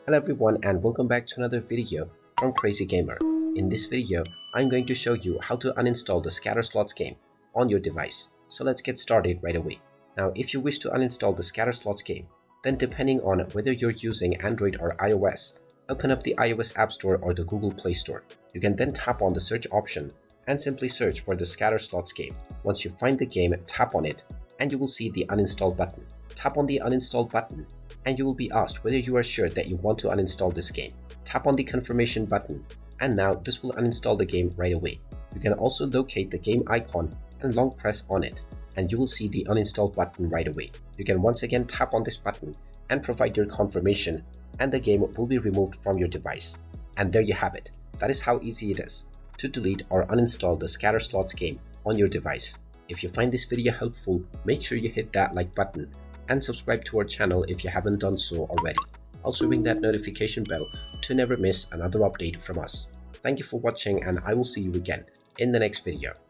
Hello everyone and welcome back to another video from Crazy Gamer. In this video, I'm going to show you how to uninstall the Scatter Slots game on your device. So let's get started right away. Now if you wish to uninstall the Scatter Slots game, then depending on whether you're using Android or iOS, open up the iOS App Store or the Google Play Store. You can then tap on the search option and simply search for the Scatter Slots game. Once you find the game, tap on it and you will see the uninstall button. Tap on the uninstall button and you will be asked whether you are sure that you want to uninstall this game. Tap on the confirmation button and now this will uninstall the game right away. You can also locate the game icon and long press on it and you will see the uninstall button right away. You can once again tap on this button and provide your confirmation and the game will be removed from your device. And there you have it. That is how easy it is to delete or uninstall the Scatter Slots game on your device. If you find this video helpful, make sure you hit that like button and subscribe to our channel if you haven't done so already. Also ring that notification bell to never miss another update from us. Thank you for watching and I will see you again in the next video.